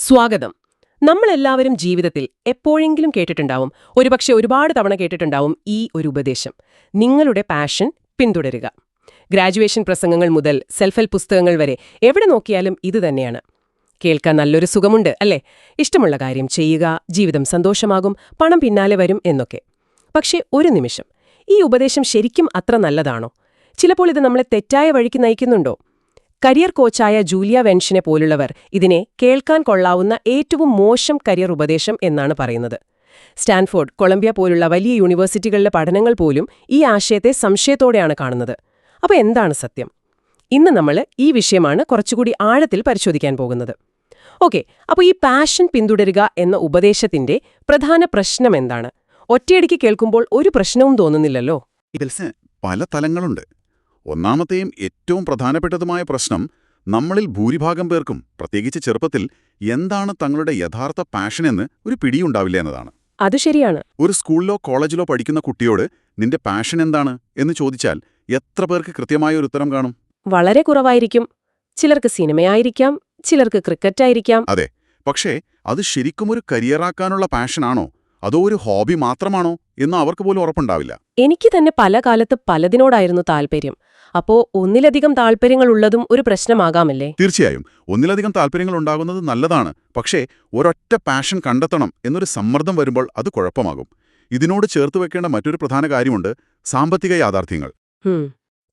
സ്വാഗതം. നമ്മളെല്ലാവരും ജീവിതത്തിൽ എപ്പോഴെങ്കിലും കേട്ടിട്ടുണ്ടാവും, ഒരുപക്ഷെ ഒരുപാട് തവണ കേട്ടിട്ടുണ്ടാവും ഈ ഒരു ഉപദേശം: നിങ്ങളുടെ പാഷൻ പിന്തുടരുക. ഗ്രാജുവേഷൻ പ്രസംഗങ്ങൾ മുതൽ സെൽഫ് ഹെൽപ്പ് പുസ്തകങ്ങൾ വരെ എവിടെ നോക്കിയാലും ഇതുതന്നെയാണ്. കേൾക്കാൻ നല്ലൊരു സുഖമുണ്ട് അല്ലേ? ഇഷ്ടമുള്ള കാര്യം ചെയ്യുക, ജീവിതം സന്തോഷമാകും, പണം പിന്നാലെ വരും എന്നൊക്കെ. പക്ഷേ ഒരു നിമിഷം, ഈ ഉപദേശം ശരിക്കും അത്ര നല്ലതാണോ? ചിലപ്പോൾ ഇത് നമ്മളെ തെറ്റായ വഴിക്ക് നയിക്കുന്നുണ്ടോ? കരിയർ കോച്ചായ ജൂലിയ വെൻഷിനെ പോലുള്ളവർ ഇതിനെ കേൾക്കാൻ കൊള്ളാവുന്ന ഏറ്റവും മോശം കരിയർ ഉപദേശം എന്നാണ് പറയുന്നത്. സ്റ്റാൻഫോർഡ്, കൊളംബിയ പോലുള്ള വലിയ യൂണിവേഴ്സിറ്റികളിലെ പഠനങ്ങൾ പോലും ഈ ആശയത്തെ സംശയത്തോടെയാണ് കാണുന്നത്. അപ്പോൾ എന്താണ് സത്യം? ഇന്ന് നമ്മൾ ഈ വിഷയമാണ് കുറച്ചുകൂടി ആഴത്തിൽ പരിശോധിക്കാൻ പോകുന്നത്. ഓക്കെ, അപ്പോൾ ഈ പാഷൻ പിന്തുടരുക എന്ന ഉപദേശത്തിന്റെ പ്രധാന പ്രശ്നം എന്താണ്? ഒറ്റയടിക്ക് കേൾക്കുമ്പോൾ ഒരു പ്രശ്നവും തോന്നുന്നില്ലല്ലോ. ഇതിൽ പല തലങ്ങളുണ്ട്. ഒന്നാമത്തെയും ഏറ്റവും പ്രധാനപ്പെട്ടതുമായ പ്രശ്നം, നമ്മളിൽ ഭൂരിഭാഗം പേർക്കും, പ്രത്യേകിച്ച് ചെറുപ്പത്തിൽ, എന്താണ് തങ്ങളുടെ യഥാർത്ഥ പാഷനെന്ന് ഒരു പിടിയുണ്ടാവില്ല എന്നതാണ്. അത് ശരിയാണ്. ഒരു സ്കൂളിലോ കോളേജിലോ പഠിക്കുന്ന കുട്ടിയോട് നിന്റെ പാഷൻ എന്താണ് എന്ന് ചോദിച്ചാൽ എത്ര പേർക്ക് കൃത്യമായ ഒരു ഉത്തരം കാണും? വളരെ കുറവായിരിക്കും. ചിലർക്ക് സിനിമയായിരിക്കാം, ചിലർക്ക് ക്രിക്കറ്റായിരിക്കാം. അതെ, പക്ഷേ അത് ശരിക്കും ഒരു കരിയറാക്കാനുള്ള പാഷനാണോ, അതോ ഒരു ഹോബി മാത്രമാണോ എന്ന് അവർക്ക് പോലും ഉറപ്പുണ്ടാവില്ല. എനിക്ക് തന്നെ പല കാലത്ത് പലതിനോടായിരുന്നു താല്പര്യം. അപ്പോ ഒന്നിലധികം താല്പര്യങ്ങളുള്ളതും ഒരു പ്രശ്നമാകാമല്ലേ? തീർച്ചയായും, ഒന്നിലധികം താല്പര്യങ്ങൾ ഉണ്ടാകുന്നത് നല്ലതാണ്. പക്ഷേ ഒരൊറ്റ പാഷൻ കണ്ടെത്തണം എന്നൊരു സമ്മർദ്ദം വരുമ്പോൾ അത് കുഴപ്പമാകും. ഇതിനോട് ചേർത്ത് വെക്കേണ്ട മറ്റൊരു പ്രധാന കാര്യമുണ്ട്: സാമ്പത്തിക യാഥാർത്ഥ്യങ്ങൾ.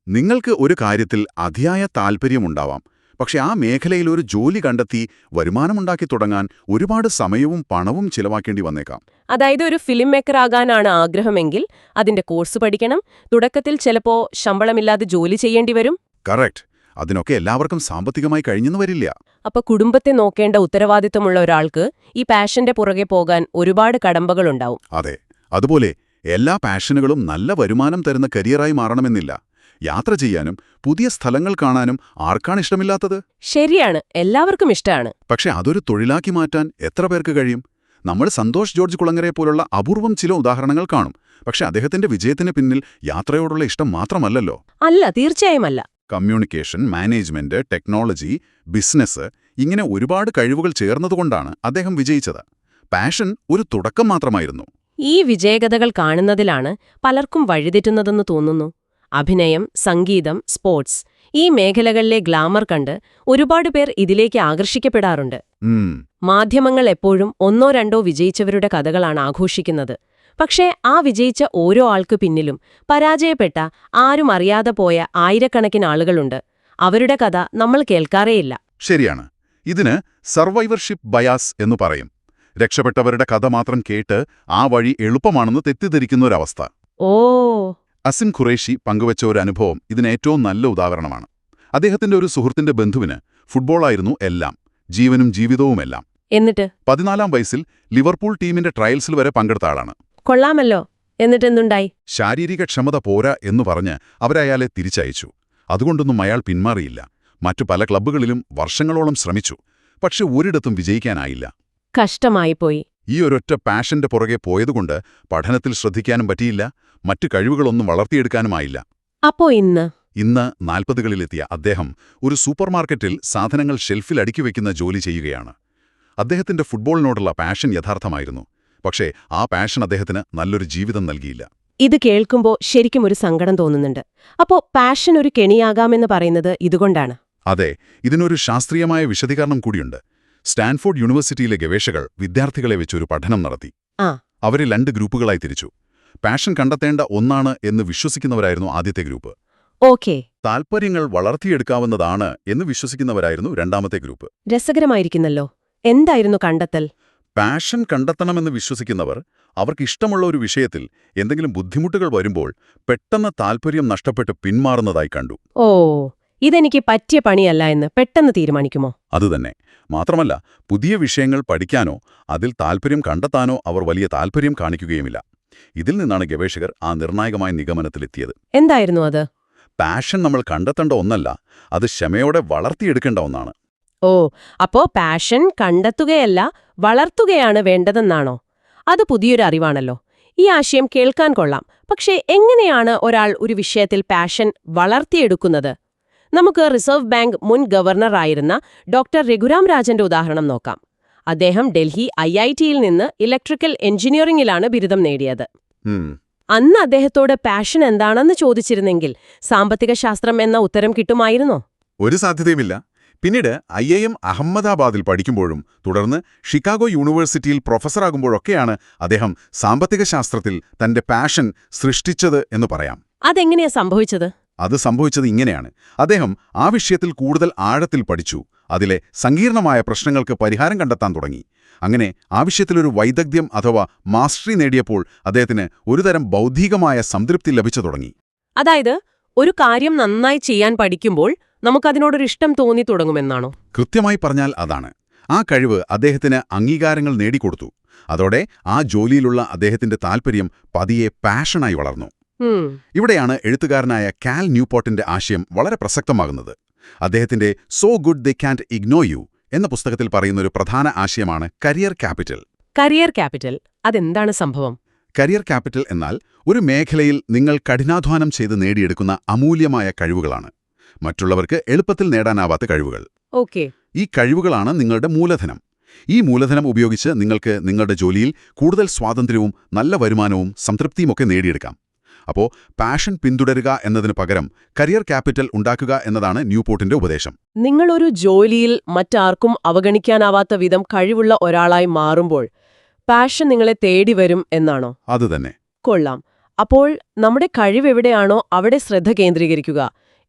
നിങ്ങൾക്ക് ഒരു കാര്യത്തിൽ അതിയായ താല്പര്യമുണ്ടാവാം, പക്ഷെ ആ മേഖലയിൽ ഒരു ജോലി കണ്ടെത്തി വരുമാനമുണ്ടാക്കി തുടങ്ങാൻ ഒരുപാട് സമയവും പണവും ചിലവാക്കേണ്ടി വന്നേക്കാം. അതായത് ഒരു ഫിലിം മേക്കർ ആകാനാണ് ആഗ്രഹമെങ്കിൽ അതിന്റെ കോഴ്സ് പഠിക്കണം, തുടക്കത്തിൽ ചിലപ്പോ ശമ്പളമില്ലാതെ ജോലി ചെയ്യേണ്ടി വരും. കറക്റ്റ്. അതിനൊക്കെ എല്ലാവർക്കും സാമ്പത്തികമായി കഴിഞ്ഞെന്ന് വരില്ല. അപ്പൊ കുടുംബത്തെ നോക്കേണ്ട ഉത്തരവാദിത്തമുള്ള ഒരാൾക്ക് ഈ പാഷന്റെ പുറകെ പോകാൻ ഒരുപാട് കടമ്പകളുണ്ടാവും. അതെ, അതുപോലെ എല്ലാ പാഷനുകളും നല്ല വരുമാനം തരുന്ന കരിയറായി മാറണമെന്നില്ല. യാത്ര ചെയ്യാനും പുതിയ സ്ഥലങ്ങൾ കാണാനും ആർക്കാണ് ഇഷ്ടമില്ലാത്തത്? ശരിയാണ്, എല്ലാവർക്കും ഇഷ്ടമാണ്. പക്ഷെ അതൊരു തൊഴിലാക്കി മാറ്റാൻ എത്ര പേർക്ക് കഴിയും? നമ്മൾ സന്തോഷ് ജോർജ് കുളങ്ങരയെ പോലുള്ള അപൂർവം ചില ഉദാഹരണങ്ങൾ കാണും. പക്ഷെ അദ്ദേഹത്തിന്റെ വിജയത്തിന് പിന്നിൽ യാത്രയോടുള്ള ഇഷ്ടം മാത്രമല്ലല്ലോ. അല്ല, തീർച്ചയായും അല്ല. കമ്മ്യൂണിക്കേഷൻ, മാനേജ്മെന്റ്, ടെക്നോളജി, ബിസിനസ്, ഇങ്ങനെ ഒരുപാട് കഴിവുകൾ ചേർന്നതുകൊണ്ടാണ് അദ്ദേഹം വിജയിച്ചത്. പാഷൻ ഒരു തുടക്കം മാത്രമായിരുന്നു. ഈ വിജയകഥകൾ കാണുന്നതിലാണ് പലർക്കും വഴിതെറ്റുന്നതെന്ന് തോന്നുന്നു. അഭിനയം, സംഗീതം, സ്പോർട്സ്, ഈ മേഖലകളിലെ ഗ്ലാമർ കണ്ട് ഒരുപാട് പേർ ഇതിലേക്ക് ആകർഷിക്കപ്പെടാറുണ്ട്. മാധ്യമങ്ങൾ എപ്പോഴും ഒന്നോ രണ്ടോ വിജയിച്ചവരുടെ കഥകളാണ് ആഘോഷിക്കുന്നത്. പക്ഷേ ആ വിജയിച്ച ഓരോ ആൾക്ക് പിന്നിലും പരാജയപ്പെട്ട, ആരും അറിയാതെ പോയ ആയിരക്കണക്കിന് ആളുകളുണ്ട്. അവരുടെ കഥ നമ്മൾ കേൾക്കാറേയില്ല. ശരിയാണ്. ഇതിന് സർവൈവർഷിപ്പ് ബയാസ് എന്നു പറയും. രക്ഷപ്പെട്ടവരുടെ കഥ മാത്രം കേട്ട് ആ വഴി എളുപ്പമാണെന്ന് തെറ്റിദ്ധരിക്കുന്നൊരവസ്ഥ. ഓ. അസിം ഖുറേഷി പങ്കുവച്ച ഒരു അനുഭവം ഇതിന് ഏറ്റവും നല്ല ഉദാഹരണമാണ്. അദ്ദേഹത്തിന്റെ ഒരു സുഹൃത്തിന്റെ ബന്ധുവിന് ഫുട്ബോളായിരുന്നു എല്ലാം, ജീവനും ജീവിതവുമെല്ലാം. എന്നിട്ട് 14-ാം വയസ്സിൽ ലിവർപൂൾ ടീമിന്റെ ട്രയൽസിൽ വരെ പങ്കെടുത്ത ആളാണ്. കൊള്ളാമല്ലോ. എന്നിട്ടെന്തുണ്ടായി? ശാരീരിക ക്ഷമത പോരാ എന്നു പറഞ്ഞ് അവരയാളെ തിരിച്ചയച്ചു. അതുകൊണ്ടൊന്നും അയാൾ പിന്മാറിയില്ല. മറ്റു പല ക്ലബ്ബുകളിലും വർഷങ്ങളോളം ശ്രമിച്ചു. പക്ഷെ ഒരിടത്തും വിജയിക്കാനായില്ല. കഷ്ടമായിപ്പോയി. ഈ ഒരൊറ്റ പാഷന്റെ പുറകെ പോയതുകൊണ്ട് പഠനത്തിൽ ശ്രദ്ധിക്കാനും പറ്റിയില്ല, മറ്റു കഴിവുകളൊന്നും വളർത്തിയെടുക്കാനുമായില്ല. അപ്പോ ഇന്ന് 40കളിലെത്തിയ അദ്ദേഹം ഒരു സൂപ്പർമാർക്കറ്റിൽ സാധനങ്ങൾ ഷെൽഫിൽ അടുക്കി വയ്ക്കുന്ന ജോലി ചെയ്യുകയാണ്. അദ്ദേഹത്തിന്റെ ഫുട്ബോളിനോടുള്ള പാഷൻ യഥാർത്ഥമായിരുന്നു. പക്ഷേ ആ പാഷൻ അദ്ദേഹത്തിന് നല്ലൊരു ജീവിതം നൽകിയില്ല. ഇത് കേൾക്കുമ്പോ ശരിക്കും ഒരു സങ്കടം തോന്നുന്നുണ്ട്. അപ്പോ പാഷൻ ഒരു കെണിയാകാമെന്ന് പറയുന്നത് ഇതുകൊണ്ടാണ്? അതെ, ഇതിനൊരു ശാസ്ത്രീയമായ വിശദീകരണം കൂടിയുണ്ട്. സ്റ്റാൻഫോർഡ് യൂണിവേഴ്സിറ്റിയിലെ ഗവേഷകർ വിദ്യാർത്ഥികളെ വെച്ചൊരു പഠനം നടത്തി. അവരെ 2 ഗ്രൂപ്പുകളായി തിരിച്ചു. പാഷൻ കണ്ടെത്തേണ്ട ഒന്നാണ് എന്ന് വിശ്വസിക്കുന്നവരായിരുന്നു ആദ്യത്തെ ഗ്രൂപ്പ്. ഓക്കേ. താൽപര്യങ്ങൾ വളർത്തിയെടുക്കാവുന്നതാണ് എന്ന് വിശ്വസിക്കുന്നവരായിരുന്നു രണ്ടാമത്തെ ഗ്രൂപ്പ്. രസകരമായിരിക്കുന്നല്ലോ. എന്തായിരുന്നു കണ്ടെത്തൽ? പാഷൻ കണ്ടെത്തണമെന്ന് വിശ്വസിക്കുന്നവർ അവർക്കിഷ്ടമുള്ള ഒരു വിഷയത്തിൽ എന്തെങ്കിലും ബുദ്ധിമുട്ടുകൾ വരുമ്പോൾ പെട്ടെന്ന് താൽപര്യം നഷ്ടപ്പെട്ട് പിന്മാറുന്നതായി കണ്ടു. ഓ, ഇതെനിക്ക് പറ്റിയ പണിയല്ല എന്ന് പെട്ടെന്ന് തീരുമാനിക്കുമോ? അതുതന്നെ. മാത്രമല്ല, പുതിയ വിഷയങ്ങൾ പഠിക്കാനോ അതിൽ താൽപര്യം കണ്ടെത്താനോ അവർ വലിയ താൽപര്യം കാണിക്കുകയുമില്ല. ഇതിൽ നിന്നാണ് ഗവേഷകർ ആ നിർണായകമായ നിഗമനത്തിലെത്തിയത്. എന്തായിരുന്നു അത്? പാഷൻ നമ്മൾ കണ്ടെത്തേണ്ട ഒന്നല്ല, അത് ക്ഷമയോടെ വളർത്തിയെടുക്കേണ്ട ഒന്നാണ്. ഓ, അപ്പോ പാഷൻ കണ്ടെത്തുകയല്ല, വളർത്തുകയാണ് വേണ്ടതെന്നാണോ? അത് പുതിയൊരു അറിവാണല്ലോ. ഈ ആശയം കേൾക്കാൻ കൊള്ളാം. പക്ഷേ എങ്ങനെയാണ് ഒരാൾ ഒരു വിഷയത്തിൽ പാഷൻ വളർത്തിയെടുക്കുന്നത്? നമുക്ക് റിസർവ് ബാങ്ക് മുൻ ഗവർണറായിരുന്ന ഡോക്ടർ രഘുറാം രാജന്റെ ഉദാഹരണം നോക്കാം. അദ്ദേഹം ഡൽഹി IIT-യിൽ നിന്ന് ഇലക്ട്രിക്കൽ എഞ്ചിനീയറിംഗിലാണ് ബിരുദം നേടിയത്. ഉം. അന്ന് അദ്ദേഹത്തോട് പാഷൻ എന്താണെന്ന് ചോദിച്ചിരുന്നെങ്കിൽ സാമ്പത്തിക ശാസ്ത്രം എന്ന ഉത്തരം കിട്ടുമായിരുന്നോ? ഒരു സാധ്യതയുമില്ല. പിന്നീട് IIM അഹമ്മദാബാദിൽ പഠിക്കുമ്പോഴും തുടർന്ന് ഷിക്കാഗോ യൂണിവേഴ്സിറ്റിയിൽ പ്രൊഫസറാകുമ്പോഴൊക്കെയാണ് അദ്ദേഹം സാമ്പത്തിക ശാസ്ത്രത്തിൽ തന്റെ പാഷൻ സൃഷ്ടിച്ചത് എന്ന് പറയാം. അതെങ്ങനെയാ സംഭവിച്ചത്? അത് സംഭവിച്ചത് ഇങ്ങനെയാണ്. അദ്ദേഹം ആ വിഷയത്തിൽ കൂടുതൽ ആഴത്തിൽ പഠിച്ചു, അതിലെ സങ്കീർണമായ പ്രശ്നങ്ങൾക്ക് പരിഹാരം കണ്ടെത്താൻ തുടങ്ങി. അങ്ങനെ ആ വിഷയത്തിലൊരു വൈദഗ്ധ്യം അഥവാ മാസ്റ്ററി നേടിയപ്പോൾ അദ്ദേഹത്തിന് ഒരുതരം ബൗദ്ധികമായ സംതൃപ്തി ലഭിച്ചു തുടങ്ങി. അതായത് ഒരു കാര്യം നന്നായി ചെയ്യാൻ പഠിക്കുമ്പോൾ നമുക്കതിനോടൊരു ഇഷ്ടം തോന്നി തുടങ്ങുമെന്നാണോ? കൃത്യമായി പറഞ്ഞാൽ അതാണ്. ആ കഴിവ് അദ്ദേഹത്തിന് അംഗീകാരങ്ങൾ നേടിക്കൊടുത്തു. അതോടെ ആ ജോലിയിലുള്ള അദ്ദേഹത്തിന്റെ താൽപ്പര്യം പതിയെ പാഷനായി വളർന്നു. ഇവിടെയാണ് എഴുത്തുകാരനായ കാൽ ന്യൂപോർട്ടിന്റെ ആശയം വളരെ പ്രസക്തമാകുന്നത്. അദ്ദേഹത്തിന്റെ so good they can't ignore you എന്ന പുസ്തകത്തിൽ പറയുന്നൊരു പ്രധാന ആശയമാണ് കരിയർ ക്യാപിറ്റൽ. കരിയർ ക്യാപിറ്റൽ അതെന്താണ് സംഭവം? കരിയർ ക്യാപിറ്റൽ എന്നാൽ ഒരു മേഖലയിൽ നിങ്ങൾ കഠിനാധ്വാനം ചെയ്ത് നേടിയെടുക്കുന്ന അമൂല്യമായ കഴിവുകളാണ്. മറ്റുള്ളവർക്ക് എളുപ്പത്തിൽ നേടാനാവാത്ത കഴിവുകൾ. ഓക്കെ. ഈ കഴിവുകളാണ് നിങ്ങളുടെ മൂലധനം. ഈ മൂലധനം ഉപയോഗിച്ച് നിങ്ങൾക്ക് നിങ്ങളുടെ ജോലിയിൽ കൂടുതൽ സ്വാതന്ത്ര്യവും നല്ല വരുമാനവും സംതൃപ്തിയുമൊക്കെ നേടിയെടുക്കാം. അപ്പോൾ പാഷൻ പിന്തുടരുക എന്നതിന് പകരം കരിയർ ക്യാപിറ്റൽ ഉണ്ടാക്കുക എന്നതാണ് ന്യൂപോർട്ടിന്റെ ഉപദേശം. നിങ്ങളൊരു ജോലിയിൽ മറ്റാർക്കും അവഗണിക്കാനാവാത്ത വിധം കഴിവുള്ള ഒരാളായി മാറുമ്പോൾ പാഷൻ നിങ്ങളെ തേടി വരും എന്നാണോ? അതുതന്നെ. കൊള്ളാം. അപ്പോൾ നമ്മുടെ കഴിവെവിടെയാണോ അവിടെ ശ്രദ്ധ കേന്ദ്രീകരിക്കുക.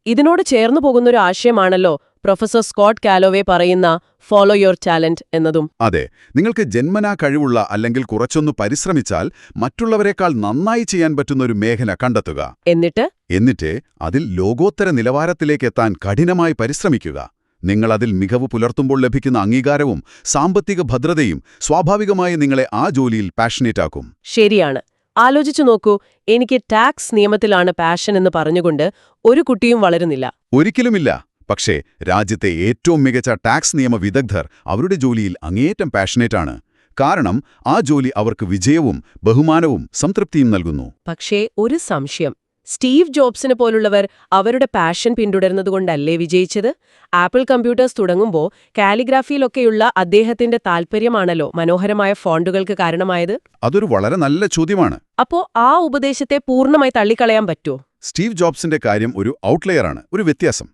ഇതിനോട് ചേർന്നു പോകുന്നൊരു ആശയമാണല്ലോ പ്രൊഫസർ സ്കോട്ട് കാലോവേ പറയുന്ന ഫോളോ യുവർ ടാലന്റ് എന്നതും. അതെ, നിങ്ങൾക്ക് ജന്മനാ കഴിവുള്ള അല്ലെങ്കിൽ കുറച്ചൊന്നു പരിശ്രമിച്ചാൽ മറ്റുള്ളവരെക്കാൾ നന്നായി ചെയ്യാൻ പറ്റുന്ന ഒരു മേഖല കണ്ടെത്തുക. എന്നിട്ട് അതിൽ ലോകോത്തര നിലവാരത്തിലേക്കെത്താൻ കഠിനമായി പരിശ്രമിക്കുക. നിങ്ങൾ അതിൽ മികവ് പുലർത്തുമ്പോൾ ലഭിക്കുന്ന അംഗീകാരവും സാമ്പത്തിക ഭദ്രതയും സ്വാഭാവികമായി നിങ്ങളെ ആ ജോലിയിൽ പാഷനേറ്റാക്കും. ശരിയാണ്. ആലോചിച്ചു നോക്കൂ, എനിക്ക് ടാക്സ് നിയമത്തിലാണ് പാഷൻ എന്ന് പറഞ്ഞുകൊണ്ട് ഒരു കുട്ടിയും വളരുന്നില്ല. ഒരിക്കലുമില്ല. പക്ഷേ രാജ്യത്തെ ഏറ്റവും മികച്ച ടാക്സ് നിയമ വിദഗ്ധർ അവരുടെ ജോലിയിൽ അങ്ങേയറ്റം പാഷനേറ്റാണ്. കാരണം ആ ജോലി അവർക്ക് വിജയവും ബഹുമാനവും സംതൃപ്തിയും നൽകുന്നു. പക്ഷേ ഒരു സംശയം. സ്റ്റീവ് ജോബ്സിനെ പോലുള്ളവർ അവരുടെ പാഷൻ പിന്തുടർന്നതുകൊണ്ടല്ലേ വിജയിച്ചത്? ആപ്പിൾ കമ്പ്യൂട്ടേഴ്സ് തുടങ്ങുമ്പോൾ കാലിഗ്രാഫിയിലൊക്കെയുള്ള അദ്ദേഹത്തിന്റെ താൽപ്പര്യമാണല്ലോ മനോഹരമായ ഫോണ്ടുകൾക്ക് കാരണമായത്. അതൊരു വളരെ നല്ല ചോദ്യമാണ്. അപ്പോ ആ ഉപദേശത്തെ പൂർണ്ണമായി തള്ളിക്കളയാൻ പറ്റുമോ? സ്റ്റീവ് ജോബ്സിന്റെ കാര്യം ഒരു ഔട്ട്ലെയറാണ്, ഒരു വ്യത്യാസം.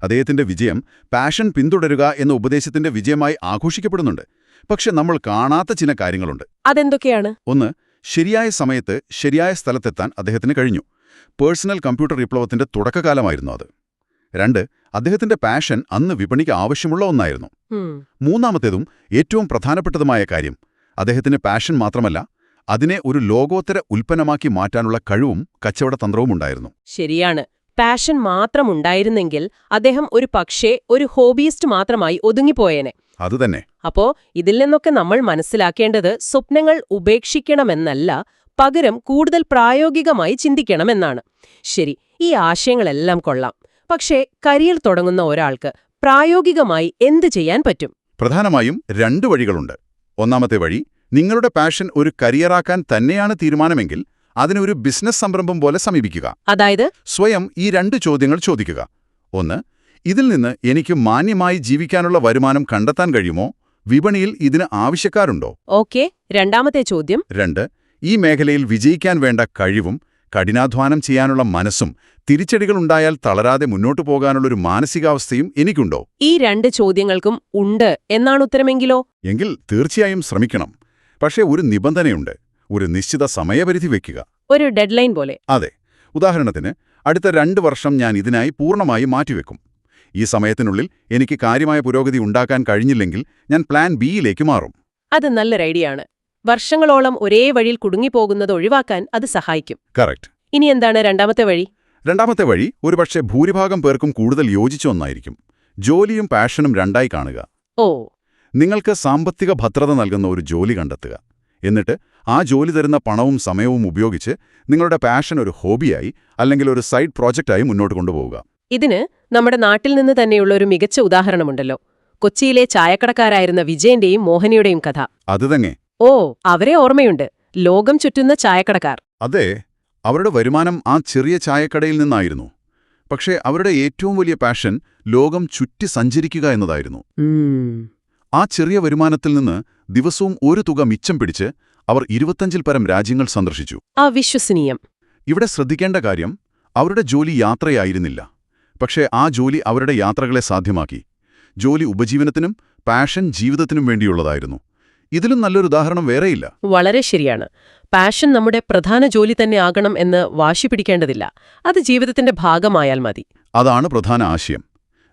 അദ്ദേഹത്തിന്റെ വിജയം പാഷൻ പിന്തുടരുക എന്ന ഉപദേശത്തിന്റെ വിജയമായി ആഘോഷിക്കപ്പെടുന്നുണ്ട്. പക്ഷെ നമ്മൾ കാണാത്ത ചില കാര്യങ്ങളുണ്ട്. അതെന്തൊക്കെയാണ്? ഒന്ന്, ശരിയായ സമയത്ത് ശരിയായ സ്ഥലത്തെത്താൻ അദ്ദേഹത്തിന് കഴിഞ്ഞു. പേഴ്സണൽ കമ്പ്യൂട്ടർ വിപ്ലവത്തിന്റെ തുടക്കകാലമായിരുന്നു അത്. 2, അദ്ദേഹത്തിന്റെ പാഷൻ അന്ന് വിപണിക്ക് ആവശ്യമുള്ള ഒന്നായിരുന്നു. മൂന്നാമത്തേതും ഏറ്റവും പ്രധാനപ്പെട്ടതുമായ കാര്യം, അദ്ദേഹത്തിന് പാഷൻ മാത്രമല്ല, അതിനെ ഒരു ലോകോത്തര ഉൽപ്പന്നമാക്കി മാറ്റാനുള്ള കഴിവും കച്ചവടതന്ത്രവും ഉണ്ടായിരുന്നു. ശരിയാണ്. പാഷൻ മാത്രമുണ്ടായിരുന്നെങ്കിൽ അദ്ദേഹം ഒരു ഹോബിയിസ്റ്റ് മാത്രമായി ഒതുങ്ങിപ്പോയേനെ. അതുതന്നെ. അപ്പോ ഇതിൽ നിന്നൊക്കെ നമ്മൾ മനസ്സിലാക്കേണ്ടത് സ്വപ്നങ്ങൾ ഉപേക്ഷിക്കണമെന്നല്ല, പകരം കൂടുതൽ പ്രായോഗികമായി ചിന്തിക്കണമെന്നാണ്. ശരി, ഈ ആശയങ്ങളെല്ലാം കൊള്ളാം. പക്ഷേ കരിയർ തുടങ്ങുന്ന ഒരാൾക്ക് പ്രായോഗികമായി എന്ത് ചെയ്യാൻ പറ്റും? പ്രധാനമായും 2 വഴികളുണ്ട്. ഒന്നാമത്തെ വഴി, നിങ്ങളുടെ പാഷൻ ഒരു കരിയറാക്കാൻ തന്നെയാണ് തീരുമാനമെങ്കിൽ അതിനൊരു ബിസിനസ് സംരംഭം പോലെ സമീപിക്കുക. അതായത് സ്വയം ഈ 2 ചോദ്യങ്ങൾ ചോദിക്കുക. 1, ഇതിൽ നിന്ന് എനിക്ക് മാന്യമായി ജീവിക്കാനുള്ള വരുമാനം കണ്ടെത്താൻ കഴിയുമോ? വിപണിയിൽ ഇതിന് ആവശ്യക്കാരുണ്ടോ? ഓക്കെ. രണ്ടാമത്തെ ചോദ്യം. 2, ഈ മേഖലയിൽ വിജയിക്കാൻ വേണ്ട കഴിവും കഠിനാധ്വാനം ചെയ്യാനുള്ള മനസ്സും തിരിച്ചടികളുണ്ടായാൽ തളരാതെ മുന്നോട്ടു പോകാനുള്ളൊരു മാനസികാവസ്ഥയും എനിക്കുണ്ടോ? ഈ 2 ചോദ്യങ്ങൾക്കും ഉണ്ട് എന്നാണ് ഉത്തരമെങ്കിലോ? എങ്കിൽ തീർച്ചയായും ശ്രമിക്കണം. പക്ഷേ ഒരു നിബന്ധനയുണ്ട്. ഒരു നിശ്ചിത സമയപരിധി വയ്ക്കുക. ഒരു ഡെഡ്ലൈൻ പോലെ. അതെ. ഉദാഹരണത്തിന്, അടുത്ത 2 വർഷം ഞാൻ ഇതിനായി പൂർണ്ണമായി മാറ്റിവെക്കും. ഈ സമയത്തിനുള്ളിൽ എനിക്ക് കാര്യമായ പുരോഗതി ഉണ്ടാക്കാൻ കഴിഞ്ഞില്ലെങ്കിൽ ഞാൻ പ്ലാൻ ബിയിലേക്ക് മാറും. അത് നല്ലൊരു ഐഡിയ ആണ്. വർഷങ്ങളോളം ഒരേ വഴിയിൽ കുടുങ്ങിപ്പോകുന്നത് ഒഴിവാക്കാൻ അത് സഹായിക്കും. കറക്റ്റ്. ഇനി എന്താണ് രണ്ടാമത്തെ വഴി? രണ്ടാമത്തെ വഴി ഒരുപക്ഷെ ഭൂരിഭാഗം പേർക്കും കൂടുതൽ യോജിച്ച ഒന്നായിരിക്കും. ജോലിയും പാഷനും 2ആയി കാണുക. ഓ. നിങ്ങൾക്ക് സാമ്പത്തിക ഭദ്രത നൽകുന്ന ഒരു ജോലി കണ്ടെത്തുക. എന്നിട്ട് ആ ജോലി തരുന്ന പണവും സമയവും ഉപയോഗിച്ച് നിങ്ങളുടെ പാഷൻ ഒരു ഹോബിയായി അല്ലെങ്കിൽ ഒരു സൈഡ് പ്രോജക്റ്റായി മുന്നോട്ട് കൊണ്ടുപോവുക. ഇതിന് നമ്മുടെ നാട്ടിൽ നിന്ന് തന്നെയുള്ള ഒരു മികച്ച ഉദാഹരണമുണ്ടല്ലോ. കൊച്ചിയിലെ ചായക്കടക്കാരായിരുന്ന വിജയന്റെയും മോഹനിയുടെയും കഥ. അതുതന്നെ. ഓ, അവരെ ഓർമ്മയുണ്ട്. ലോകം ചുറ്റുന്ന ചായക്കടക്കാർ. അതെ, അവരുടെ വരുമാനം ആ ചെറിയ ചായക്കടയിൽ നിന്നായിരുന്നു. പക്ഷേ അവരുടെ ഏറ്റവും വലിയ പാഷൻ ലോകം ചുറ്റി സഞ്ചരിക്കുക എന്നതായിരുന്നു. ആ ചെറിയ വരുമാനത്തിൽ നിന്ന് ദിവസവും ഒരു തുക മിച്ചം പിടിച്ച് അവർ 25-ൽ പരം രാജ്യങ്ങൾ സന്ദർശിച്ചു. അവിശ്വസനീയം. ഇവിടെ ശ്രദ്ധിക്കേണ്ട കാര്യം, അവരുടെ ജോലി യാത്രയായിരുന്നില്ല. പക്ഷേ ആ ജോലി അവരുടെ യാത്രകളെ സാധ്യമാക്കി. ജോലി ഉപജീവനത്തിനും പാഷൻ ജീവിതത്തിനും വേണ്ടിയുള്ളതായിരുന്നു. ഇതിലും നല്ലൊരു ഉദാഹരണം വേറെയില്ല. വളരെ ശരിയാണ്. പാഷൻ നമ്മുടെ പ്രധാന ജോലി തന്നെ ആകണം എന്ന് വാശി പിടിക്കേണ്ടതില്ല. അത് ജീവിതത്തിന്റെ ഭാഗമായാൽ മതി. അതാണ് പ്രധാന ആശയം.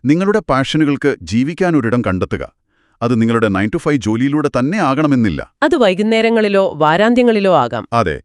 നിങ്ങളുടെ പാഷനുകൾക്ക് ജീവിക്കാനൊരിടം കണ്ടെത്തുക. അത് നിങ്ങളുടെ 9 to 5 ജോലിയിലൂടെ തന്നെ ആകണമെന്നില്ല. അത് വൈകുന്നേരങ്ങളിലോ വാരാന്ത്യങ്ങളിലോ ആകാം. അതെ,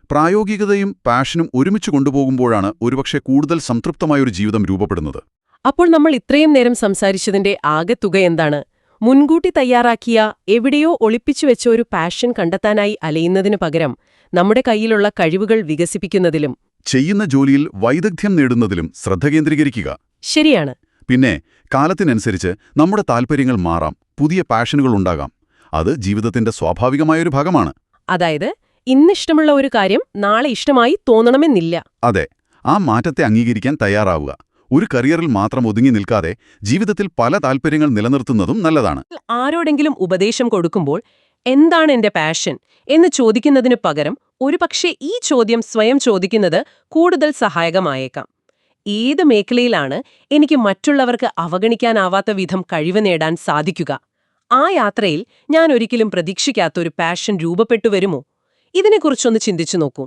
പ്രായോഗികതയും പാഷനും ഒരുമിച്ച് കൊണ്ടുപോകുമ്പോഴാണ് ഒരുപക്ഷെ കൂടുതൽ സംതൃപ്തമായൊരു ജീവിതം രൂപപ്പെടുന്നത്. അപ്പോൾ നമ്മൾ ഇത്രയും നേരം സംസാരിച്ചതിന്റെ ആകെ തുക എന്താണ്? മുൻകൂട്ടി തയ്യാറാക്കിയ, എവിടെയോ ഒളിപ്പിച്ചു വെച്ച ഒരു പാഷൻ കണ്ടെത്താനായി അലയുന്നതിനു പകരം നമ്മുടെ കയ്യിലുള്ള കഴിവുകൾ വികസിപ്പിക്കുന്നതിലും ചെയ്യുന്ന ജോലിയിൽ വൈദഗ്ധ്യം നേടുന്നതിലും ശ്രദ്ധ കേന്ദ്രീകരിക്കുക. ശരിയാണ്. പിന്നെ കാലത്തിനനുസരിച്ച് നമ്മുടെ താൽപ്പര്യങ്ങൾ മാറാം, പുതിയ പാഷനുകൾ ഉണ്ടാകാം. അത് ജീവിതത്തിന്റെ സ്വാഭാവികമായൊരു ഭാഗമാണ്. അതായത് ഇന്നിഷ്ടമുള്ള ഒരു കാര്യം നാളെ ഇഷ്ടമായി തോന്നണമെന്നില്ല. അതെ, ആ മാറ്റത്തെ അംഗീകരിക്കാൻ തയ്യാറാവുക. ഒരു കരിയറിൽ മാത്രം ഒതുങ്ങി നിൽക്കാതെ ജീവിതത്തിൽ പല താൽപ്പര്യങ്ങൾ നിലനിർത്തുന്നതും നല്ലതാണ്. ആരോടെങ്കിലും ഉപദേശം കൊടുക്കുമ്പോൾ എന്താണ് എന്റെ പാഷൻ എന്ന് ചോദിക്കുന്നതിനു പകരം ഒരുപക്ഷെ ഈ ചോദ്യം സ്വയം ചോദിക്കുന്നത് കൂടുതൽ സഹായകമായേക്കാം. ഏത് മേഖലയിലാണ് എനിക്ക് മറ്റുള്ളവർക്ക് അവഗണിക്കാനാവാത്ത വിധം കഴിവ് നേടാൻ സാധിക്കുക? ആ യാത്രയിൽ ഞാൻ ഒരിക്കലും പ്രതീക്ഷിക്കാത്ത ഒരു പാഷൻ രൂപപ്പെട്ടു വരുമോ? ഇതിനെക്കുറിച്ചൊന്ന് ചിന്തിച്ചു നോക്കൂ.